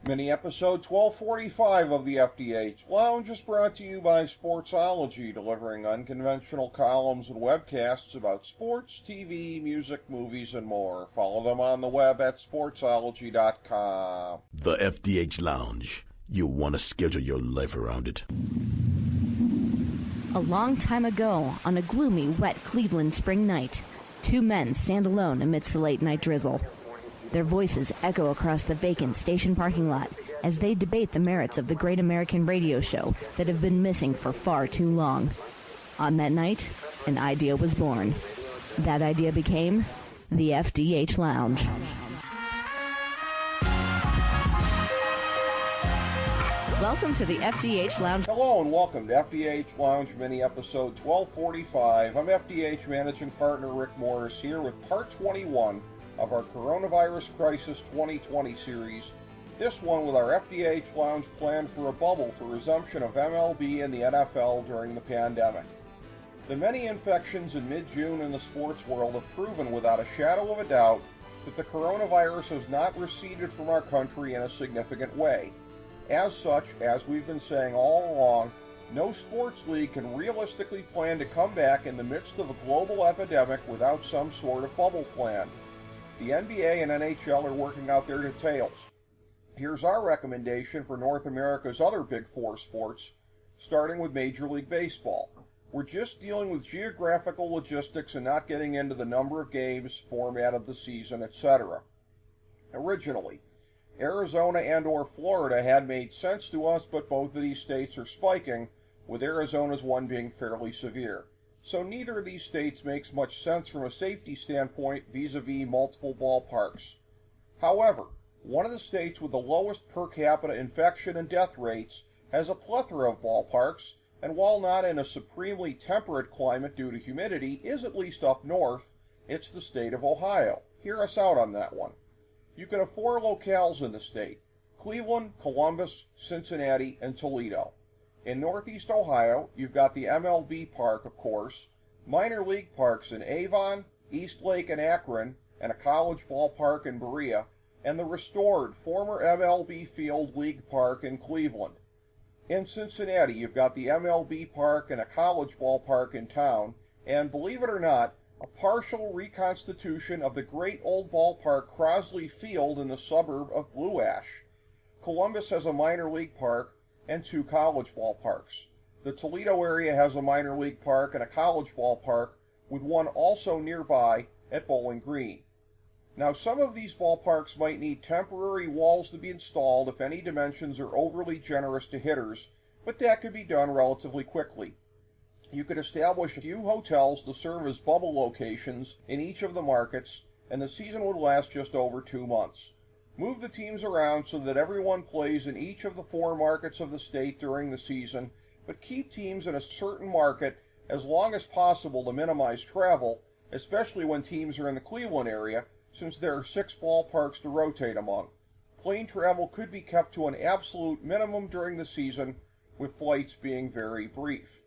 Mini episode 1245 of the FDH Lounge is brought to you by Sportsology, delivering unconventional columns and webcasts about sports, TV, music, movies, and more. Follow them on the web at sportsology.com. The FDH Lounge. You want to schedule your life around it. A long time ago, on a gloomy, wet Cleveland spring night, two men stand alone amidst the late-night drizzle. Their voices echo across the vacant station parking lot as they debate the merits of the great American radio show that have been missing for far too long. On that night, an idea was born. That idea became the FDH Lounge. Welcome to the FDH Lounge. Hello and welcome to FDH Lounge mini episode 1245. I'm FDH Managing Partner Rick Morris here with part 21 of our Coronavirus Crisis 2020 series. This one with our FDH Lounge plan for a bubble for resumption of MLB and the NFL during the pandemic. The many infections in mid-June in the sports world have proven without a shadow of a doubt that the coronavirus has not receded from our country in a significant way. As such, as we've been saying all along, no sports league can realistically plan to come back in the midst of a global epidemic without some sort of bubble plan. The NBA and NHL are working out their details. Here's our recommendation for North America's other Big Four sports, starting with Major League Baseball. We're just dealing with geographical logistics and not getting into the number of games, format of the season, etc. Originally, Arizona and/or Florida had made sense to us, but both of these states are spiking, with Arizona's one being fairly severe. So neither of these states makes much sense from a safety standpoint vis-a-vis multiple ballparks. However, one of the states with the lowest per capita infection and death rates has a plethora of ballparks, and while not in a supremely temperate climate due to humidity, is at least up north. It's the state of Ohio. Hear us out on that one. You can have four locales in the state: Cleveland, Columbus, Cincinnati, and Toledo. In Northeast Ohio, you've got the MLB Park, of course, minor league parks in Avon, East Lake, and Akron, and a college ballpark in Berea, and the restored former MLB Field League Park in Cleveland. In Cincinnati, you've got the MLB Park and a college ballpark in town, and believe it or not, a partial reconstitution of the great old ballpark Crosley Field in the suburb of Blue Ash. Columbus has a minor league park and two college ballparks. The Toledo area has a minor league park and a college ballpark, with one also nearby at Bowling Green. Now, some of these ballparks might need temporary walls to be installed if any dimensions are overly generous to hitters, but that could be done relatively quickly. You could establish a few hotels to serve as bubble locations in each of the markets, and the season would last just over 2 months. Move the teams around so that everyone plays in each of the four markets of the state during the season, but keep teams in a certain market as long as possible to minimize travel, especially when teams are in the Cleveland area, since there are 6 ballparks to rotate among. Plane travel could be kept to an absolute minimum during the season, with flights being very brief.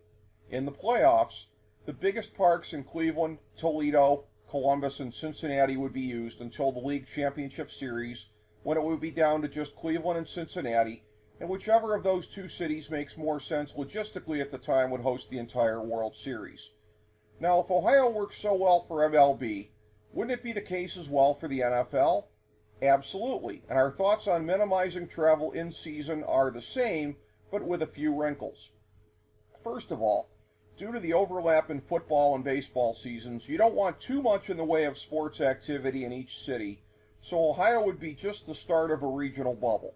In the playoffs, the biggest parks in Cleveland, Toledo, Columbus, and Cincinnati would be used until the League Championship Series, when it would be down to just Cleveland and Cincinnati, and whichever of those two cities makes more sense logistically at the time would host the entire World Series. Now, if Ohio works so well for MLB, wouldn't it be the case as well for the NFL? Absolutely, and our thoughts on minimizing travel in season are the same, but with a few wrinkles. First of all, due to the overlap in football and baseball seasons, you don't want too much in the way of sports activity in each city, so Ohio would be just the start of a regional bubble.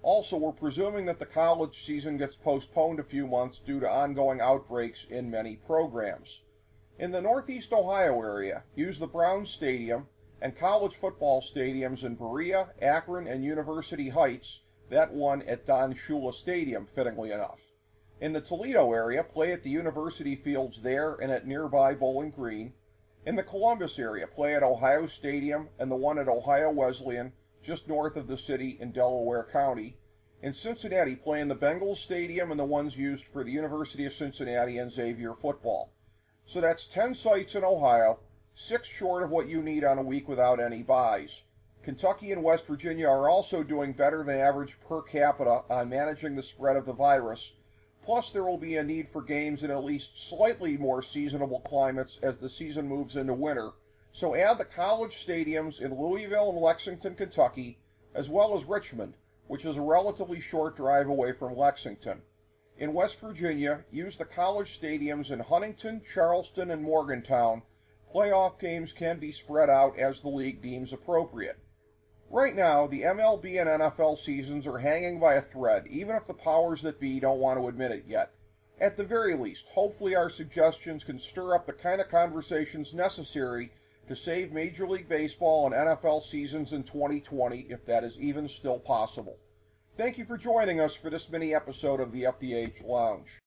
Also, we're presuming that the college season gets postponed a few months due to ongoing outbreaks in many programs. In the Northeast Ohio area, use the Browns Stadium and college football stadiums in Berea, Akron, and University Heights, that one at Don Shula Stadium, fittingly enough. In the Toledo area, play at the university fields there and at nearby Bowling Green. In the Columbus area, play at Ohio Stadium and the one at Ohio Wesleyan, just north of the city in Delaware County. In Cincinnati, play in the Bengals Stadium and the ones used for the University of Cincinnati and Xavier football. So that's 10 sites in Ohio, 6 short of what you need on a week without any buys. Kentucky and West Virginia are also doing better than average per capita on managing the spread of the virus. Plus, there will be a need for games in at least slightly more seasonable climates as the season moves into winter. So add the college stadiums in Louisville and Lexington, Kentucky, as well as Richmond, which is a relatively short drive away from Lexington. In West Virginia, use the college stadiums in Huntington, Charleston, and Morgantown. Playoff games can be spread out as the league deems appropriate. Right now, the MLB and NFL seasons are hanging by a thread, even if the powers that be don't want to admit it yet. At the very least, hopefully our suggestions can stir up the kind of conversations necessary to save Major League Baseball and NFL seasons in 2020, if that is even still possible. Thank you for joining us for this mini episode of the FDH Lounge.